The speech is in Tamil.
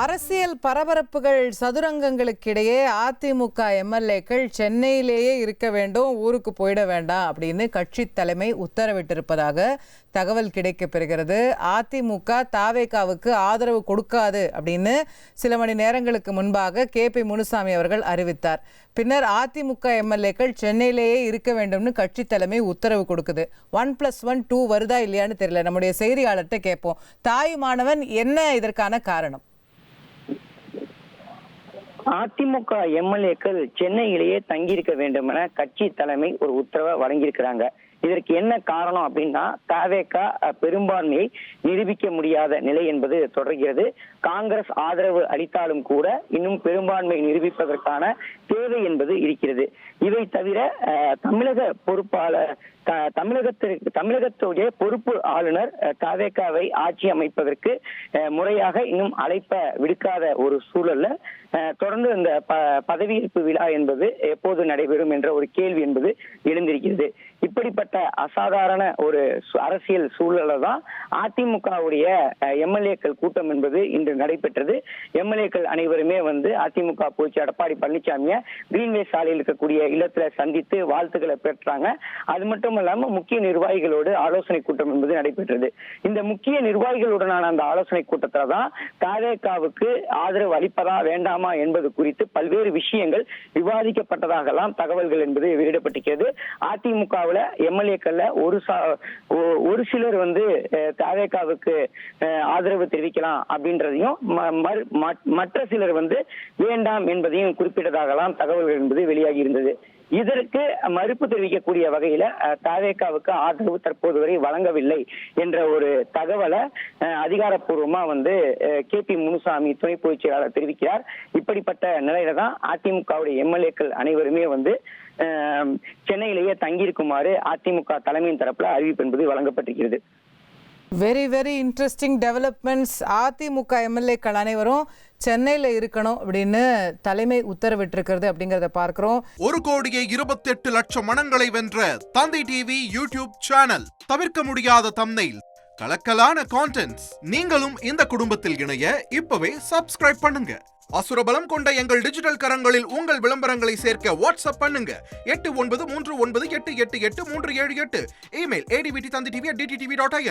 அரசியல் பரபரப்புகள் சதுரங்கங்களுக்கிடையே அதிமுக எம்எல்ஏக்கள் சென்னையிலேயே இருக்க வேண்டும், ஊருக்கு போயிட வேண்டாம் அப்படின்னு கட்சி தலைமை உத்தரவிட்டிருப்பதாக தகவல் கிடைக்கப்பெறுகிறது. அதிமுக தாவேகாவுக்கு ஆதரவு கொடுக்காது அப்படின்னு சில மணி நேரங்களுக்கு முன்பாக KP முனுசாமி அவர்கள் அறிவித்தார். பின்னர் அதிமுக எம்எல்ஏக்கள் சென்னையிலேயே இருக்க வேண்டும்னு கட்சி தலைமை உத்தரவு கொடுக்குது. 1+1 2 வருதா இல்லையான்னு தெரியல. நம்முடைய செய்தியாளர்கிட்ட கேட்போம். தாயுமானவன், என்ன இதற்கான காரணம்? அதிமுக எம்எல்ஏக்கள் சென்னையிலேயே தங்கியிருக்க வேண்டும் என கட்சி தலைமை ஒரு உத்தரவை வழங்கியிருக்கிறாங்க. இதற்கு என்ன காரணம் அப்படின்னா, தாவேகா பெரும்பான்மையை நிரூபிக்க முடியாத நிலை என்பது தொடர்கிறது. காங்கிரஸ் ஆதரவு அளித்தாலும் கூட இன்னும் பெரும்பான்மை நிரூபிப்பதற்கான தேவை என்பது இருக்கிறது. இவை தவிர தமிழக பொறுப்பாளர் தமிழகத்துடைய பொறுப்பு ஆளுநர் தாவேகாவை ஆட்சி அமைப்பதற்கு முறையாக இன்னும் அழைப்ப விடுக்காத ஒரு சூழல்ல தொடர்ந்து இந்த பதவியேற்பு விழா என்பது எப்போது நடைபெறும் என்ற ஒரு கேள்வி என்பது எழுந்திருக்கிறது. இப்படிப்பட்ட அசாதாரண ஒரு அரசியல் சூழல தான் அதிமுகவுடைய எம்எல்ஏக்கள் கூட்டம் என்பது இன்று நடைபெற்றது. எம்எல்ஏக்கள் அனைவருமே அதிமுக பொதுச் எடப்பாடி பழனிசாமியை கிரீன்வே சாலையில் இருக்கக்கூடிய இல்லத்துல சந்தித்து வாழ்த்துக்களை பெற்றாங்க. அது மட்டும் இல்லாம முக்கிய நிர்வாகிகளோடு ஆலோசனை கூட்டம் என்பது நடைபெற்றது. இந்த முக்கிய நிர்வாகிகளுடனான அந்த ஆலோசனை கூட்டத்துல தான் தாவேகாவுக்கு ஆதரவு அளிப்பதா வேண்டாமா என்பது குறித்து பல்வேறு விஷயங்கள் விவாதிக்கப்பட்டதாகலாம் தகவல்கள் என்பது வெளியிடப்பட்டிருக்கிறது. அதிமுகவில் எம்எல்ஏக்கள்ல ஒரு சிலர் தாவேகாவுக்கு ஆதரவு தெரிவிக்கலாம் அப்படின்றதையும், மற்ற சிலர் வேண்டாம் என்பதையும் குறிப்பிட்டதாகலாம் தகவல்கள் என்பது வெளியாகி இருந்தது. இதற்கு மறுப்பு தெரிவிக்கக்கூடிய வகையில தாவேகாவுக்கு ஆதரவு தற்போது வரை வழங்கவில்லை என்ற ஒரு தகவலை அதிகாரப்பூர்வமா KP முனுசாமி துணை பொதுச் செயலாளர் தெரிவிக்கிறார். இப்படிப்பட்ட நிலையில தான் அதிமுகவுடைய எம்எல்ஏக்கள் அனைவருமே சென்னையிலேயே தங்கியிருக்குமாறு அதிமுக தலைமையின் தரப்புல அறிவிப்பு என்பது வழங்கப்பட்டிருக்கிறது. Very interesting developments. அதிமுக எம்எல்ஏக்கள் அனைவரும் சென்னையில இருக்கணும் அப்படின்னு தலைமை உத்தரவிட்டிருக்கிறது அப்படிங்கறத பார்க்கிறோம். 1,28,00,000 மனங்களை வென்ற தந்தி டிவி யூடியூப் சேனல். தவிர்க்க முடியாத தம்ப்நெயில், கலக்கலான கான்டென்ட்ஸ். நீங்களும் இந்த குடும்பத்தில் இணைய இப்பவே சப்ஸ்கிரைப் பண்ணுங்க. அசுரபலம் கொண்ட எங்கள் டிஜிட்டல் கரங்களில் உங்கள் விளம்பரங்களை சேர்க்க வாட்ஸ்அப் பண்ணுங்க. 8939888838. Email advttv@dttv.in.